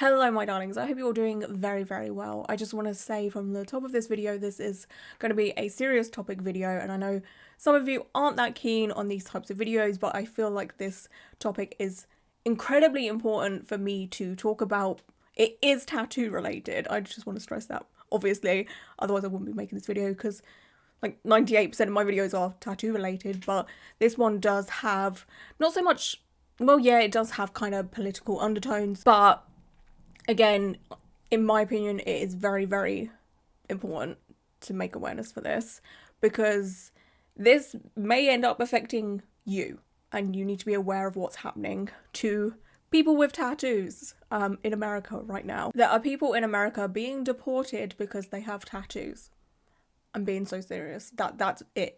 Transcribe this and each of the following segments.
Hello my darlings, I hope you're all doing very well. I just want to say from the top of this video, this is going to be a serious topic video, and I know some of you aren't that keen on these types of videos, but I feel like this topic is incredibly important for me to talk about. It is tattoo related. I just want to stress that, obviously, otherwise I wouldn't be making this video, because like 98% of my videos are tattoo related, but this one does have not so much, well yeah, it does have kind of political undertones, but again, in my opinion, it is very important to make awareness for this, because this may end up affecting you, and you need to be aware of what's happening to people with tattoos in America right now. There are people in America being deported because they have tattoos. I'm being so serious. That's it.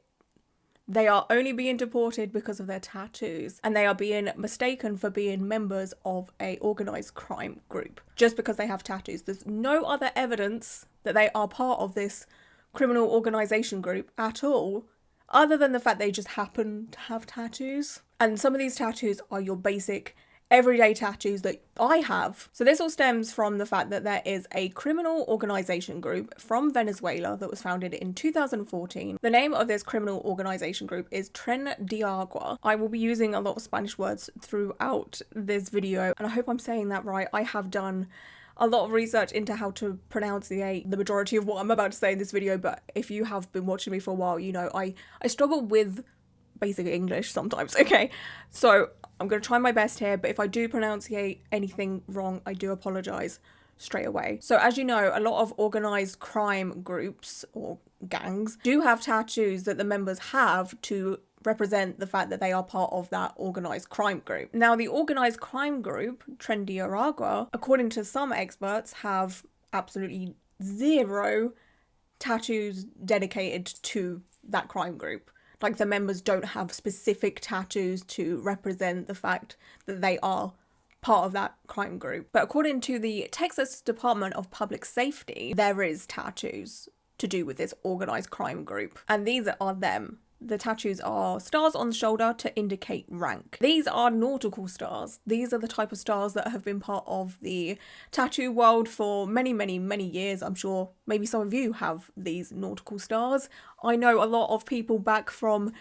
They are only being deported because of their tattoos, and they are being mistaken for being members of a organised crime group just because they have tattoos. There's no other evidence that they are part of this criminal organisation group at all, other than the fact they just happen to have tattoos. And some of these tattoos are your basic everyday tattoos that I have. So this all stems from the fact that there is a criminal organisation group from Venezuela that was founded in 2014. The name of this criminal organisation group is Tren de Aragua. I will be using a lot of Spanish words throughout this video, and I hope I'm saying that right. I have done a lot of research into how to pronounce the majority of what I'm about to say in this video, but if you have been watching me for a while, you know I struggle with basic English sometimes, okay? So I'm going to try my best here, but if I do pronunciate anything wrong, I do apologise straight away. So as you know, a lot of organised crime groups or gangs do have tattoos that the members have to represent the fact that they are part of that organised crime group. Now, the organised crime group, Tren de Aragua, according to some experts, have absolutely zero tattoos dedicated to that crime group. Like, the members don't have specific tattoos to represent the fact that they are part of that crime group. But according to the Texas Department of Public Safety, there is tattoos to do with this organised crime group. And these are them. The tattoos are stars on the shoulder to indicate rank. These are nautical stars. These are the type of stars that have been part of the tattoo world for many years. I'm sure maybe some of you have these nautical stars. I know a lot of people back from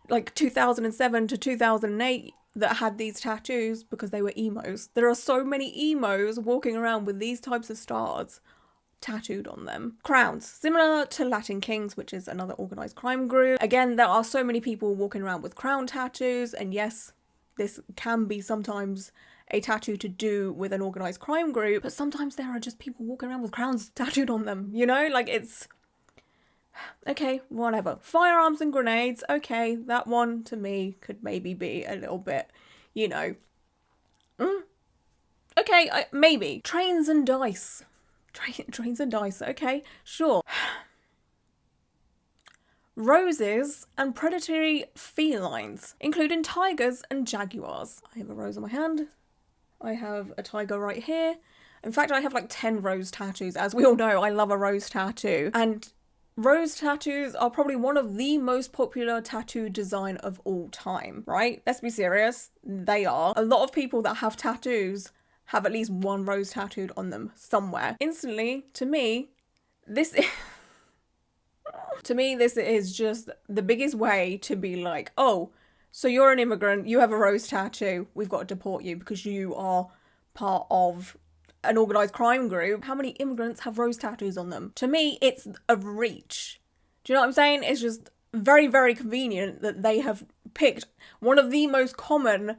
like 2007 to 2008 that had these tattoos because they were emos. There are so many emos walking around with these types of stars tattooed on them. Crowns, similar to Latin Kings, which is another organised crime group. Again, there are so many people walking around with crown tattoos, and yes, this can be sometimes a tattoo to do with an organised crime group, but sometimes there are just people walking around with crowns tattooed on them, you know? Like, it's okay, whatever. Firearms and grenades, okay, that one to me could maybe be a little bit, you know, okay, maybe. Trains and dice. Trains and dice, okay, sure. Roses and predatory felines, including tigers and jaguars. I have a rose on my hand. I have a tiger right here. In fact, I have like 10 rose tattoos. As we all know, I love a rose tattoo. And rose tattoos are probably one of the most popular tattoo design of all time, right? Let's be serious. They are. A lot of people that have tattoos have at least one rose tattooed on them somewhere. Instantly, to me, this is just the biggest way to be like, oh, so you're an immigrant, you have a rose tattoo, we've got to deport you because you are part of an organised crime group. How many immigrants have rose tattoos on them? To me, it's a reach. Do you know what I'm saying? It's just very convenient that they have picked one of the most common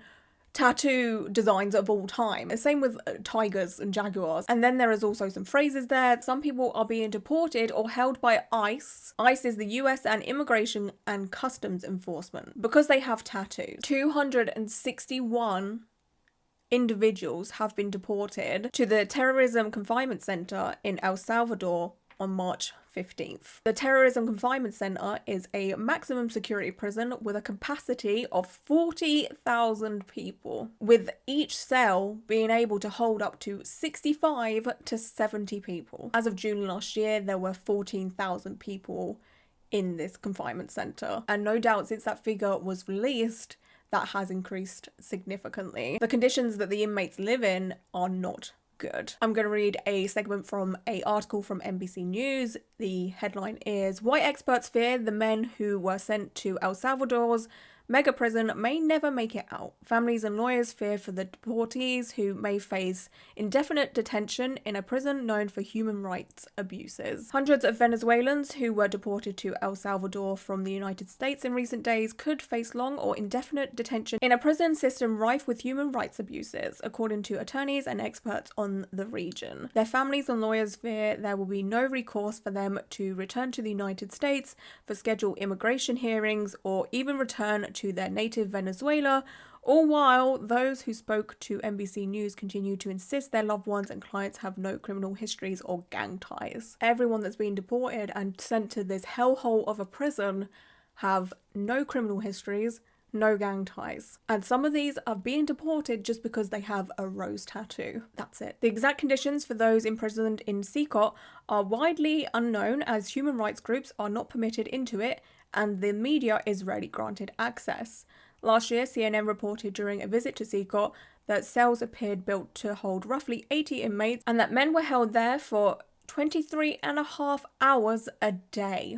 tattoo designs of all time. Same with tigers and jaguars. And then there is also some phrases there. Some people are being deported or held by ICE. ICE is the US and Immigration and Customs Enforcement because they have tattoos. 261 individuals have been deported to the Terrorism Confinement Center in El Salvador on March 15th. The Terrorism Confinement Center is a maximum security prison with a capacity of 40,000 people, with each cell being able to hold up to 65 to 70 people. As of June last year, there were 14,000 people in this confinement center, and no doubt since that figure was released, that has increased significantly. The conditions that the inmates live in are not Good. I'm going to read a segment from an article from NBC News. The headline is, "Why Experts Fear the Men Who Were Sent to El Salvador's Mega Prison May Never Make It Out. Families and lawyers fear for the deportees who may face indefinite detention in a prison known for human rights abuses." Hundreds of Venezuelans who were deported to El Salvador from the United States in recent days could face long or indefinite detention in a prison system rife with human rights abuses, according to attorneys and experts on the region. Their families and lawyers fear there will be no recourse for them to return to the United States for scheduled immigration hearings or even return to their native Venezuela, all while those who spoke to NBC News continue to insist their loved ones and clients have no criminal histories or gang ties. Everyone that's been deported and sent to this hellhole of a prison have no criminal histories, no gang ties. And some of these are being deported just because they have a rose tattoo. That's it. The exact conditions for those imprisoned in Secot are widely unknown, as human rights groups are not permitted into it and the media is rarely granted access. Last year, CNN reported during a visit to Secot that cells appeared built to hold roughly 80 inmates and that men were held there for 23.5 hours a day.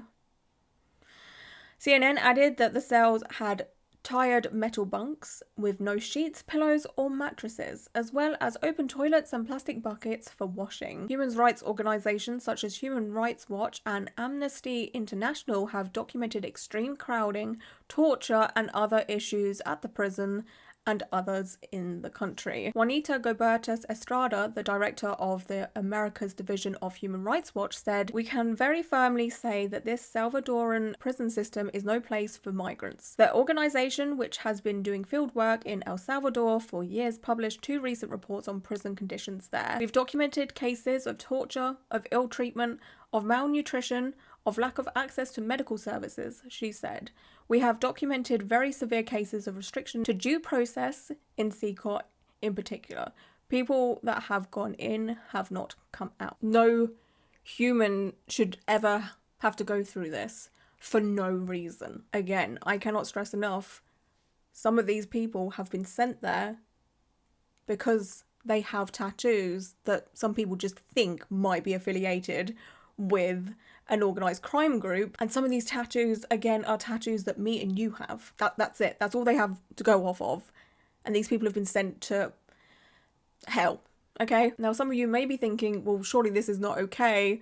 CNN added that the cells had tired metal bunks with no sheets, pillows or mattresses, as well as open toilets and plastic buckets for washing. Human rights organisations such as Human Rights Watch and Amnesty International have documented extreme crowding, torture and other issues at the prison and others in the country. Juanita Gobertas Estrada, the director of the Americas Division of Human Rights Watch, said, "We can very firmly say that this Salvadoran prison system is no place for migrants." The organization, which has been doing field work in El Salvador for years, published 2 recent reports on prison conditions there. "We've documented cases of torture, of ill treatment, of malnutrition, of lack of access to medical services," she said. "We have documented very severe cases of restriction to due process in Secot in particular. People that have gone in have not come out. No human should ever have to go through this for no reason." Again, I cannot stress enough, some of these people have been sent there because they have tattoos that some people just think might be affiliated with an organised crime group, and some of these tattoos, again, are tattoos that me and you have. That's it. That's all they have to go off of. And these people have been sent to hell, okay? Now, some of you may be thinking, well, surely this is not okay.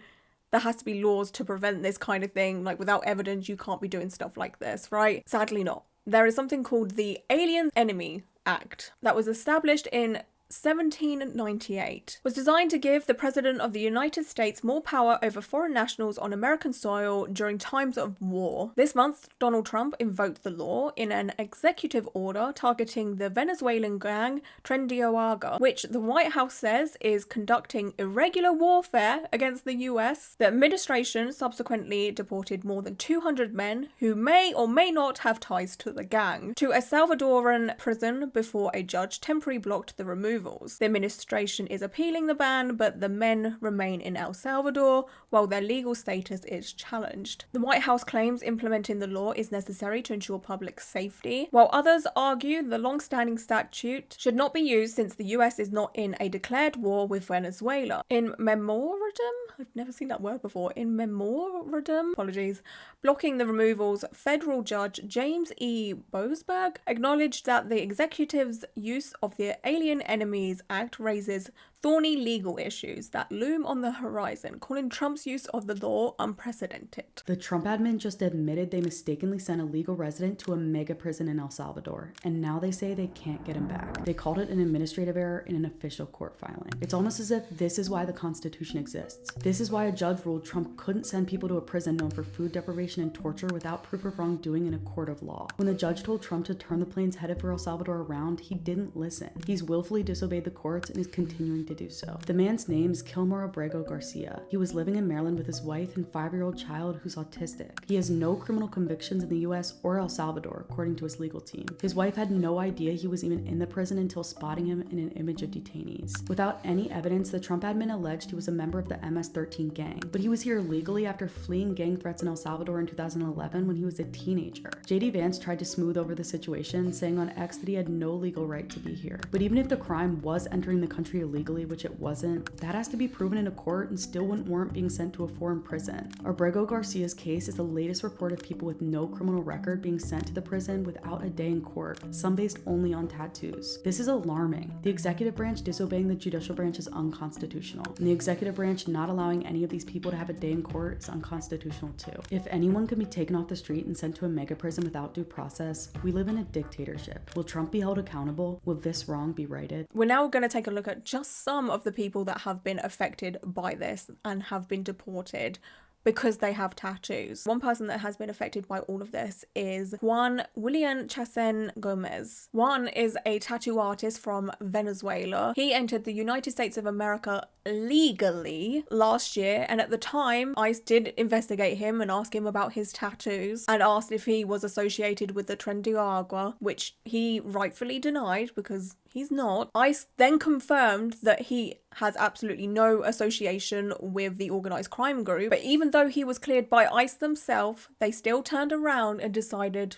There has to be laws to prevent this kind of thing. Like, without evidence, you can't be doing stuff like this, right? Sadly not. There is something called the Alien Enemy Act that was established in 1798, was designed to give the President of the United States more power over foreign nationals on American soil during times of war. This month, Donald Trump invoked the law in an executive order targeting the Venezuelan gang Tren de Aragua, which the White House says is conducting irregular warfare against the US. The administration subsequently deported more than 200 men who may or may not have ties to the gang to a Salvadoran prison before a judge temporarily blocked the removal. The administration is appealing the ban, but the men remain in El Salvador while their legal status is challenged. The White House claims implementing the law is necessary to ensure public safety, while others argue the long-standing statute should not be used since the US is not in a declared war with Venezuela. In memorandum, I've never seen that word before, in memorandum, apologies, blocking the removals, federal judge James E. Boasberg acknowledged that the executive's use of the Alien Enemies Act raises thorny legal issues that loom on the horizon, calling Trump's use of the law unprecedented. The Trump admin just admitted they mistakenly sent a legal resident to a mega prison in El Salvador, and now they say they can't get him back. They called it an administrative error in an official court filing. It's almost as if this is why the Constitution exists. This is why a judge ruled Trump couldn't send people to a prison known for food deprivation and torture without proof of wrongdoing in a court of law. When the judge told Trump to turn the planes headed for El Salvador around, he didn't listen. He's willfully disobeyed the courts and is continuing to do so. The man's name is Kilmore Abrego Garcia. He was living in Maryland with his wife and 5-year-old child who's autistic. He has no criminal convictions in the US or El Salvador, according to his legal team. His wife had no idea he was even in the prison until spotting him in an image of detainees. Without any evidence, the Trump admin alleged he was a member of the MS-13 gang, but he was here legally after fleeing gang threats in El Salvador in 2011 when he was a teenager. JD Vance tried to smooth over the situation, saying on X that he had no legal right to be here. But even if the crime was entering the country illegally, voluntarily, which it wasn't, that has to be proven in a court and still wouldn't warrant being sent to a foreign prison. Abrego Garcia's case is the latest report of people with no criminal record being sent to the prison without a day in court, some based only on tattoos. This is alarming. The executive branch disobeying the judicial branch is unconstitutional, and the executive branch not allowing any of these people to have a day in court is unconstitutional too. If anyone can be taken off the street and sent to a mega prison without due process, we live in a dictatorship. Will Trump be held accountable? Will this wrong be righted? We're now going to take a look at just some of the people that have been affected by this and have been deported because they have tattoos. One person that has been affected by all of this is Juan William Chacen Gomez. Juan is a tattoo artist from Venezuela. He entered the United States of America legally last year, and at the time ICE did investigate him and ask him about his tattoos and asked if he was associated with the Tren de Aragua, which he rightfully denied because he's not. ICE then confirmed that he has absolutely no association with the organised crime group, but even though he was cleared by ICE themselves, they still turned around and decided,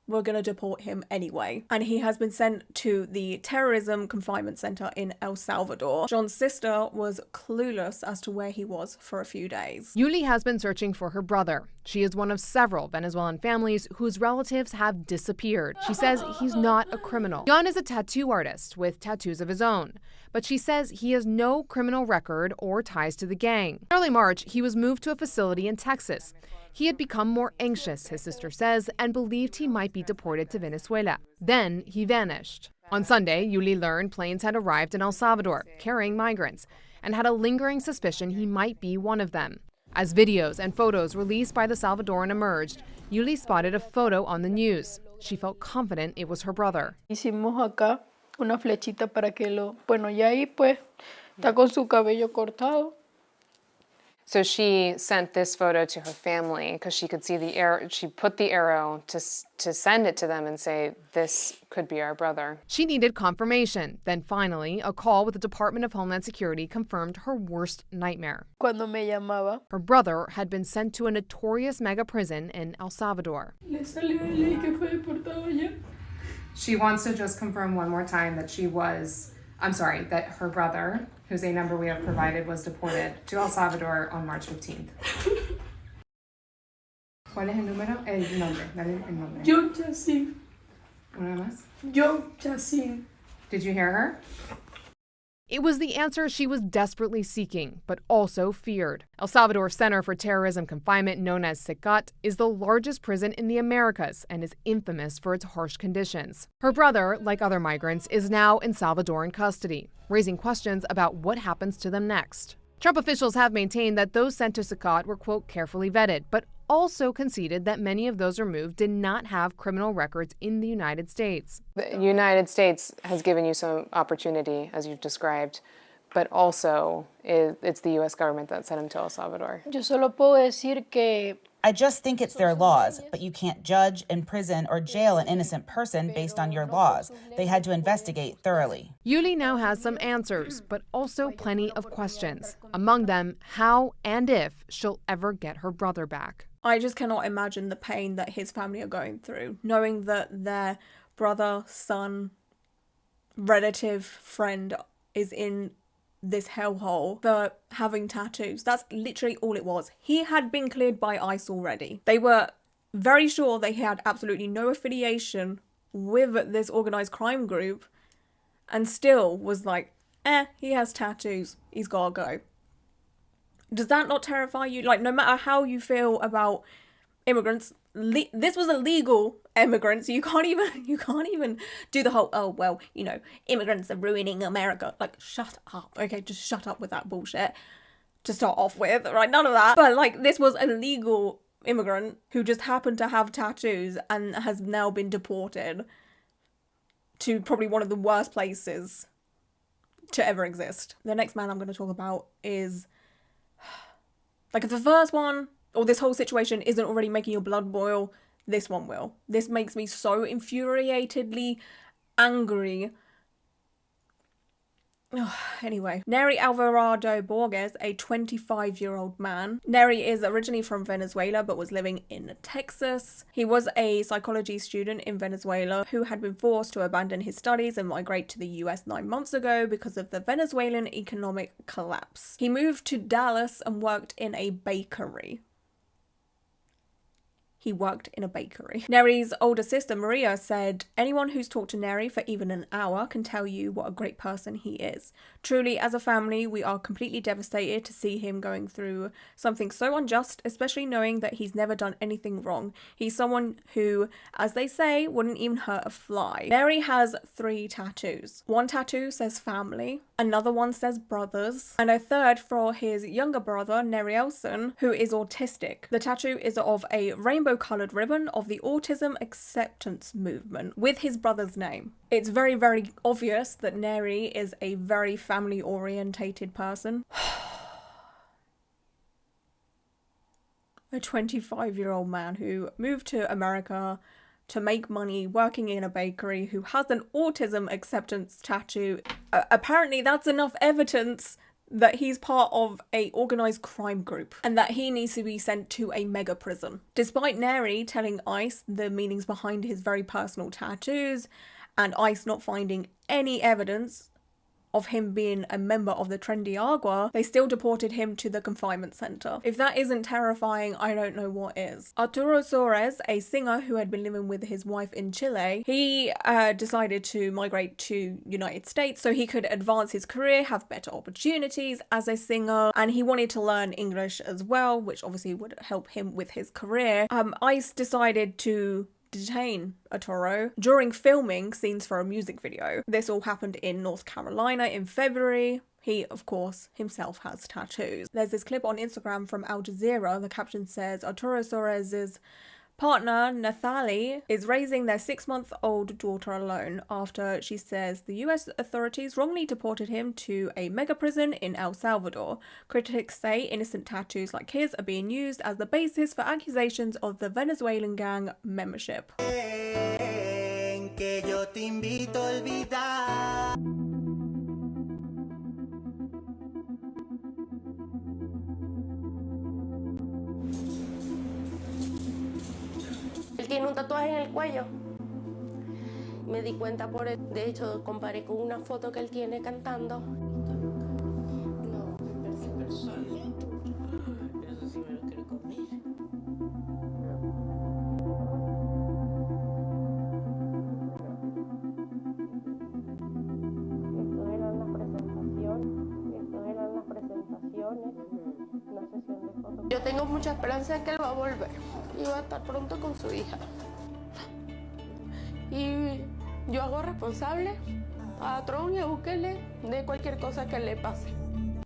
we're going to deport him anyway. And he has been sent to the Terrorism Confinement Center in El Salvador. John's sister was clueless as to where he was for a few days. Yuli has been searching for her brother. She is one of several Venezuelan families whose relatives have disappeared. She says he's not a criminal. John is a tattoo artist with tattoos of his own, but she says he has no criminal record or ties to the gang. In early March, he was moved to a facility in Texas. He had become more anxious, his sister says, and believed he might be deported to Venezuela. Then he vanished. On Sunday, Yuli learned planes had arrived in El Salvador, carrying migrants, and had a lingering suspicion he might be one of them. As videos and photos released by the Salvadoran emerged, Yuli spotted a photo on the news. She felt confident it was her brother. Hicimos acá una flechita para que lo... Bueno, ya ahí pues está con su cabello cortado. So she sent this photo to her family because she could see the arrow. She put the arrow to send it to them and say, this could be our brother. She needed confirmation. Then finally, a call with the Department of Homeland Security confirmed her worst nightmare. Cuando me llamaba, Her brother had been sent to a notorious mega prison in El Salvador. le salió de ley que fue deportado allá. She wants to just confirm one more time that that her brother, whose A number we have provided, was deported to El Salvador on March 15th. ¿Cuál es el número? El nombre. Dale el nombre. John Chacen. Una más. John Chacen. Did you hear her? It was the answer she was desperately seeking, but also feared. El Salvador's Center for Terrorism Confinement, known as CECAT, is the largest prison in the Americas and is infamous for its harsh conditions. Her brother, like other migrants, is now in Salvadoran custody, raising questions about what happens to them next. Trump officials have maintained that those sent to CECAT were, quote, carefully vetted, but also conceded that many of those removed did not have criminal records in the United States. The United States has given you some opportunity, as you've described, but also it's the U.S. government that sent him to El Salvador. Yo solo puedo decir que I just think it's their laws, but you can't judge, imprison, or jail an innocent person based on your laws. They had to investigate thoroughly. Yuli now has some answers, but also plenty of questions. Among them, how and if she'll ever get her brother back. I just cannot imagine the pain that his family are going through, knowing that their brother, son, relative, friend is in this hellhole for having tattoos. That's literally all it was. He had been cleared by ICE already. They were very sure that he had absolutely no affiliation with this organised crime group and still was like, he has tattoos, he's gotta go. Does that not terrify you? Like, no matter how you feel about immigrants, this was illegal immigrants. You can't even do the whole, oh, well, you know, immigrants are ruining America. Like, shut up. Okay, just shut up with that bullshit to start off with, right? None of that. But, like, this was a legal immigrant who just happened to have tattoos and has now been deported to probably one of the worst places to ever exist. The next man I'm going to talk about is... like, if the first one, or this whole situation, isn't already making your blood boil, this one will. This makes me so infuriatedly angry Anyway, Neri Alvarado Borges, a 25-year-old man. Neri is originally from Venezuela but was living in Texas. He was a psychology student in Venezuela who had been forced to abandon his studies and migrate to the US 9 months ago because of the Venezuelan economic collapse. He moved to Dallas and worked in a bakery. Neri's older sister, Maria, said, "Anyone who's talked to Neri for even an hour can tell you what a great person he is. Truly, as a family, we are completely devastated to see him going through something so unjust, especially knowing that he's never done anything wrong. He's someone who, as they say, wouldn't even hurt a fly." Neri has 3 tattoos. One tattoo says family, another one says brothers, and a third for his younger brother, Nerielson, who is autistic. The tattoo is of a rainbow-coloured ribbon of the autism acceptance movement with his brother's name. It's very, very obvious that Neri is a very family-orientated person. A 25-year-old man who moved to America to make money working in a bakery, who has an autism acceptance tattoo. Apparently that's enough evidence that he's part of a organised crime group and that he needs to be sent to a mega prison. Despite Neri telling ICE the meanings behind his very personal tattoos and ICE not finding any evidence of him being a member of the Tren de Aragua, they still deported him to the confinement center. If that isn't terrifying, I don't know what is. Arturo Suarez, a singer who had been living with his wife in Chile, he decided to migrate to United States so he could advance his career, have better opportunities as a singer, and he wanted to learn English as well, which obviously would help him with his career. ICE decided to detain Arturo during filming scenes for a music video. This all happened in North Carolina in February. He, of course, himself has tattoos. There's this clip on Instagram from Al Jazeera. The caption says, "Arturo Suarez's partner, Nathalie, is raising their 6-month-old daughter alone after she says the US authorities wrongly deported him to a mega prison in El Salvador. Critics say innocent tattoos like his are being used as the basis for accusations of the Venezuelan gang membership." Él tiene un tatuaje en el cuello. Me di cuenta por él. De hecho, comparé con una foto que él tiene cantando. No, me parece personal. Eso sí me lo quiero comer. Estos eran las presentaciones. Una sesión de fotos. Yo tengo mucha esperanza de que él va a volver y va a estar pronto con su hija. Y yo hago responsable a Tron y a Bukele de cualquier cosa que le pase.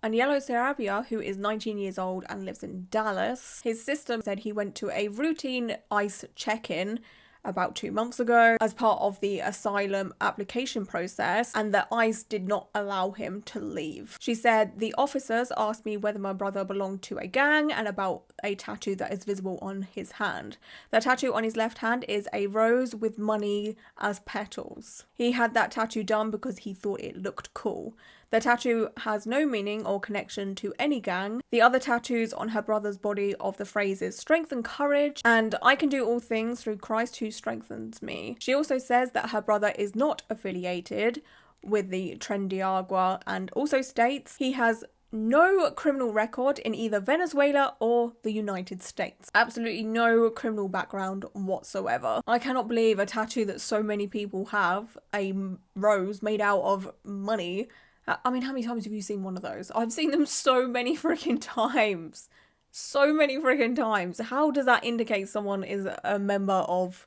Anielo Sarabia, who is 19 years old and lives in Dallas, his sister said he went to a routine ICE check-in about 2 months ago as part of the asylum application process, and that ICE did not allow him to leave. She said, "The officers asked me whether my brother belonged to a gang and about a tattoo that is visible on his hand. The tattoo on his left hand is a rose with money as petals. He had that tattoo done because he thought it looked cool. The tattoo has no meaning or connection to any gang. The other tattoos on her brother's body of the phrases strength and courage and I can do all things through Christ who strengthens me." She also says that her brother is not affiliated with the Tren de Aragua and also states he has no criminal record in either Venezuela or the United States. Absolutely no criminal background whatsoever. I cannot believe a tattoo that so many people have, a rose made out of money. I mean, how many times have you seen one of those? I've seen them so many freaking times. So many freaking times. How does that indicate someone is a member of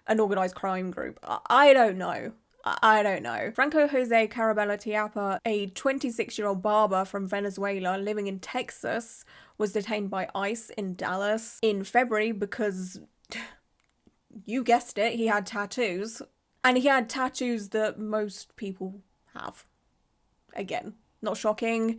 an organised crime group? I don't know. I don't know. Franco Jose Carabella Tiapa, a 26-year-old barber from Venezuela living in Texas, was detained by ICE in Dallas in February because, you guessed it, he had tattoos. And he had tattoos that most people have. Again, not shocking.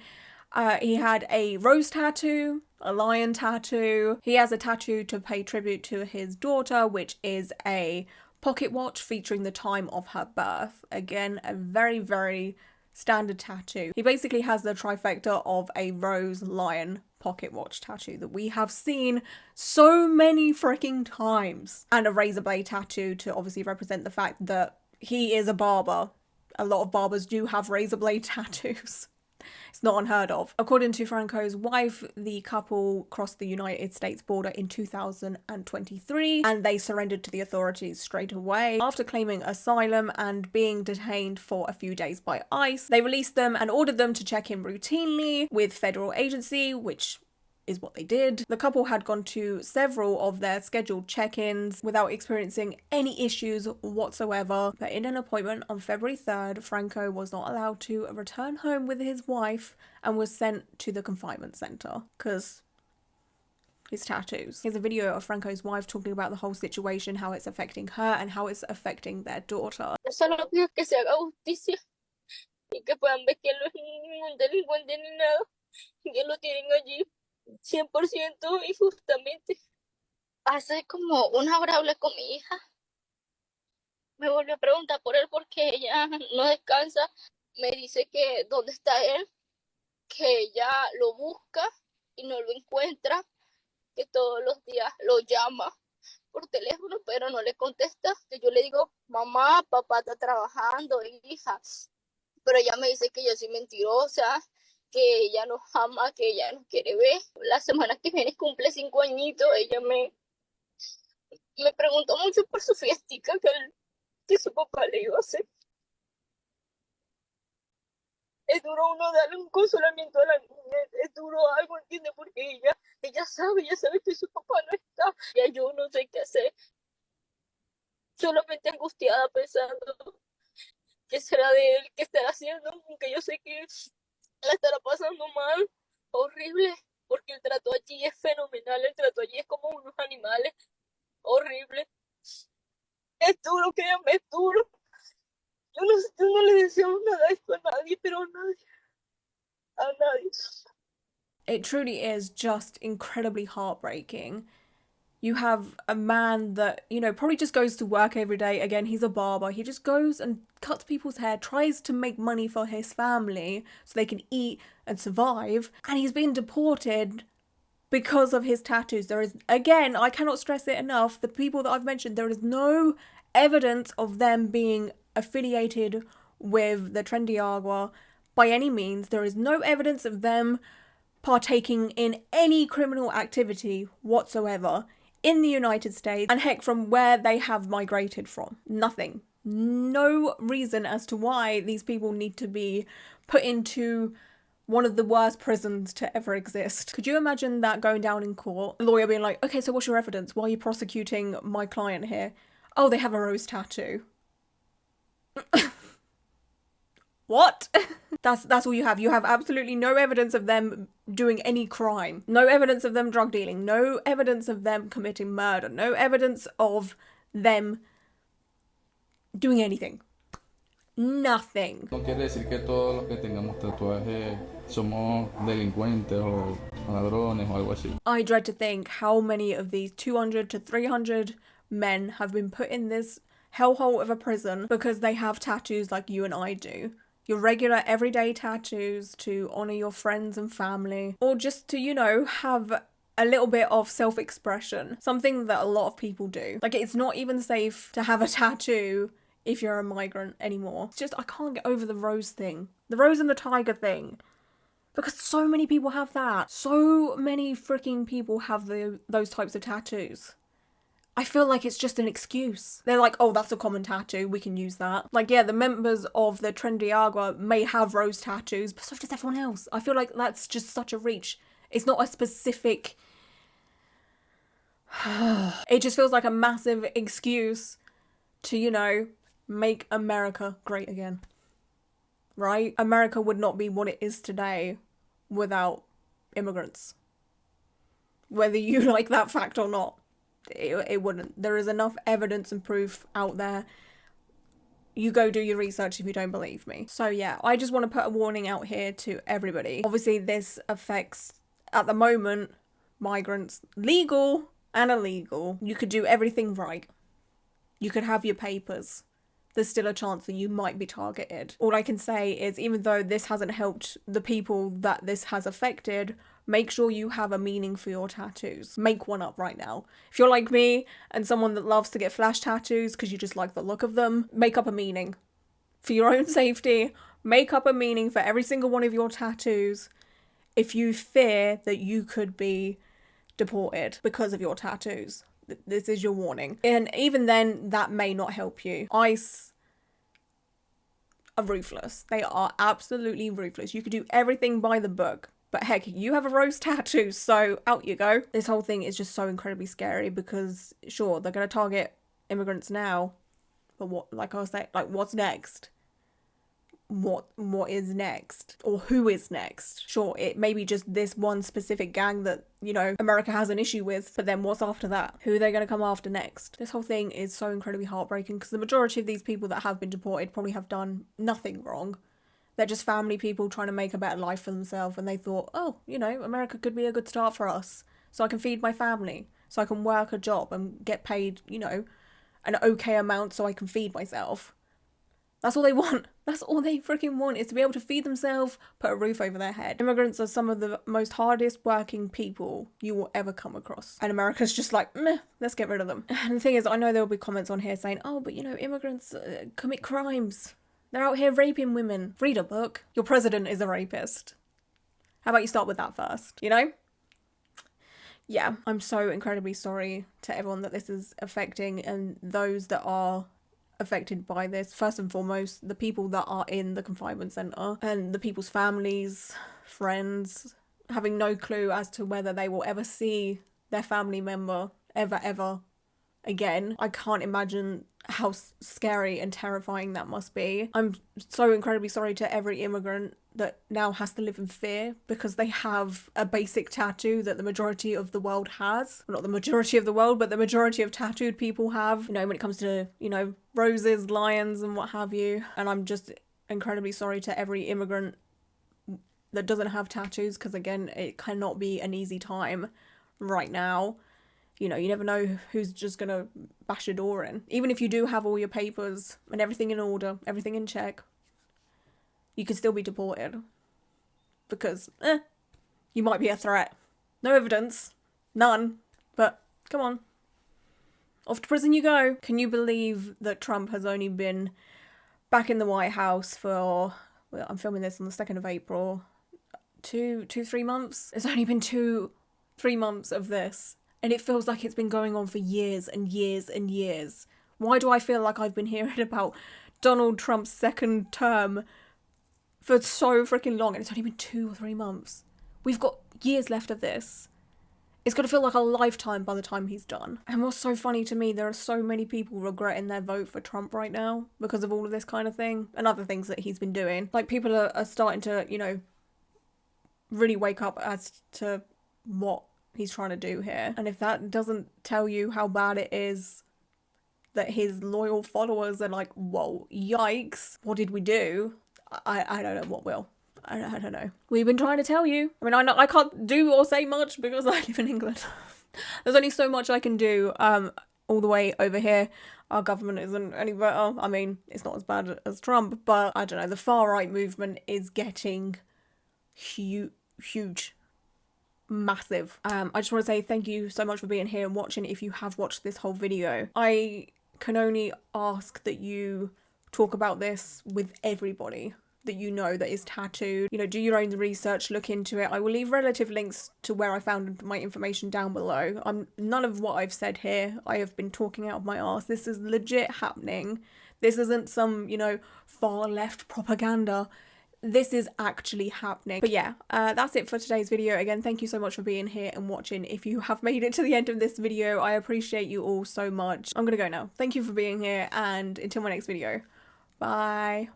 He had a rose tattoo, a lion tattoo. He has a tattoo to pay tribute to his daughter, which is a pocket watch featuring the time of her birth. Again, a very, very standard tattoo. He basically has the trifecta of a rose, lion, pocket watch tattoo that we have seen so many freaking times, and a razor blade tattoo to obviously represent the fact that he is a barber. A lot of barbers do have razor blade tattoos. It's not unheard of. According to Franco's wife, the couple crossed the United States border in 2023 and they surrendered to the authorities straight away. After claiming asylum and being detained for a few days by ICE, they released them and ordered them to check in routinely with federal agency, which is what they did. The couple had gone to several of their scheduled check-ins without experiencing any issues whatsoever. But in an appointment on February 3rd, Franco was not allowed to return home with his wife and was sent to the confinement center because his tattoos. Here's a video of Franco's wife talking about the whole situation, how it's affecting her and how it's affecting their daughter. Solo pido que se haga justicia y que puedan ver que él no es ningún delincuente ni nada, que lo tienen allí 100% y justamente. Hace como una hora hablé con mi hija. Me volvió a preguntar por él porque ella no descansa. Me dice que dónde está él, que ella lo busca y no lo encuentra, que todos los días lo llama por teléfono pero no le contesta. Que yo le digo, mamá, papá está trabajando, hija. Pero ella me dice que yo soy mentirosa, que ella nos ama, que ella nos quiere ver. La semana que viene cumple 5 añitos. Ella me preguntó mucho por su fiestica que su papá le iba a hacer. Es duro uno darle un consolamiento a la niña, es duro algo, ¿entiende? Porque ella sabe que su papá no está. Ya yo no sé qué hacer. Solamente angustiada pensando qué será de él, qué estará haciendo, aunque yo sé que la estará pasando mal, horrible, porque el trato allí es fenomenal, el trato allí es como unos animales, horrible. Es duro, créanme, es duro. Yo no le deseo nada de esto a nadie, pero a nadie. It truly is just incredibly heartbreaking. You have a man that, you know, probably just goes to work every day. Again, he's a barber. He just goes and cuts people's hair, tries to make money for his family so they can eat and survive. And he's been deported because of his tattoos. There is, again, I cannot stress it enough, the people that I've mentioned, there is no evidence of them being affiliated with the Tren de Aragua by any means. There is no evidence of them partaking in any criminal activity whatsoever in the United States, and heck, from where they have migrated from. Nothing. No reason as to why these people need to be put into one of the worst prisons to ever exist. Could you imagine that going down in court? A lawyer being like, okay, so what's your evidence? Why are you prosecuting my client here? Oh, they have a rose tattoo. What? That's all you have. You have absolutely no evidence of them doing any crime. No evidence of them drug dealing. No evidence of them committing murder. No evidence of them doing anything. Nothing. No quiere decir que todos los que tengamos tatuajes somos delincuentes o ladrones o algo así. I dread to think how many of these 200 to 300 men have been put in this hellhole of a prison because they have tattoos like you and I do. Your regular everyday tattoos to honour your friends and family, or just to, you know, have a little bit of self-expression. Something that a lot of people do. Like, it's not even safe to have a tattoo if you're a migrant anymore. It's just, I can't get over the rose thing. The rose and the tiger thing. Because so many people have that. So many freaking people have those types of tattoos. I feel like it's just an excuse. They're like, oh, that's a common tattoo, we can use that. Like, yeah, the members of the Tren de Aragua may have rose tattoos, but so does everyone else. I feel like that's just such a reach. It's not a specific... It just feels like a massive excuse to, you know, make America great again. Right? America would not be what it is today without immigrants. Whether you like that fact or not. It wouldn't. There is enough evidence and proof out there. You go do your research if you don't believe me. So yeah, I just want to put a warning out here to everybody. Obviously this affects, at the moment, migrants, legal and illegal. You could do everything right. You could have your papers. there's still a chance that you might be targeted. All I can say is, even though this hasn't helped the people that this has affected, make sure you have a meaning for your tattoos. Make one up right now. If you're like me and someone that loves to get flash tattoos because you just like the look of them, make up a meaning. For your own safety, make up a meaning for every single one of your tattoos if you fear that you could be deported because of your tattoos. This is your warning. And even then, that may not help you. ICE are ruthless. They are absolutely ruthless. You could do everything by the book. But heck, you have a rose tattoo, so out you go. This whole thing is just so incredibly scary because, sure, they're going to target immigrants now. But what, like I was saying, like, what's next? What is next? Or who is next? Sure, it may be just this one specific gang that, you know, America has an issue with, but then what's after that? Who are they going to come after next? This whole thing is so incredibly heartbreaking because the majority of these people that have been deported probably have done nothing wrong. They're just family people trying to make a better life for themselves, and they thought, oh, you know, America could be a good start for us, so I can feed my family, so I can work a job and get paid, you know, an okay amount so I can feed myself. That's all they want. That's all they freaking want, is to be able to feed themselves, put a roof over their head. Immigrants are some of the most hardest working people you will ever come across. And America's just like, meh, let's get rid of them. And the thing is, I know there will be comments on here saying, oh, but you know, immigrants commit crimes. They're out here raping women. Read a book. Your president is a rapist. How about you start with that first, you know? Yeah, I'm so incredibly sorry to everyone that this is affecting, and those that are affected by this. First and foremost, the people that are in the confinement center and the people's families, friends, having no clue as to whether they will ever see their family member ever again. I can't imagine how scary and terrifying that must be. I'm so incredibly sorry to every immigrant that now has to live in fear because they have a basic tattoo that the majority of the world has. Well, not the majority of the world, but the majority of tattooed people have, you know, when it comes to, you know, roses, lions and what have you. And I'm just incredibly sorry to every immigrant that doesn't have tattoos, because again, it cannot be an easy time right now. You know, you never know who's just gonna bash your door in. Even if you do have all your papers and everything in order, everything in check, you could still be deported. Because, you might be a threat. No evidence. None. But, come on. Off to prison you go. Can you believe that Trump has only been back in the White House for, well, I'm filming this on the 2nd of April, 3 months? It's only been 2-3 months of this. And it feels like it's been going on for years and years and years. Why do I feel like I've been hearing about Donald Trump's second term for so freaking long, and it's only been 2 or 3 months? We've got years left of this. It's going to feel like a lifetime by the time he's done. And what's so funny to me, there are so many people regretting their vote for Trump right now because of all of this kind of thing and other things that he's been doing. Like, people are starting to, you know, really wake up as to what he's trying to do here. And if that doesn't tell you how bad it is that his loyal followers are like, whoa, yikes, what did we do? I don't know what will. I don't know. We've been trying to tell you. I mean, I can't do or say much because I live in England. There's only so much I can do. All the way over here, our government isn't any better. I mean, it's not as bad as Trump, but I don't know. The far right movement is getting huge. Massive. I just want to say thank you so much for being here and watching. If you have watched this whole video, I can only ask that you talk about this with everybody that you know that is tattooed. You know, do your own research, look into it. I will leave relative links to where I found my information down below. None of what I've said here, I have been talking out of my arse. This is legit happening. This isn't some, you know, far left propaganda. This is actually happening. But yeah, that's it for today's video. Again, thank you so much for being here and watching. If you have made it to the end of this video, I appreciate you all so much. I'm gonna go now. Thank you for being here, and until my next video, bye.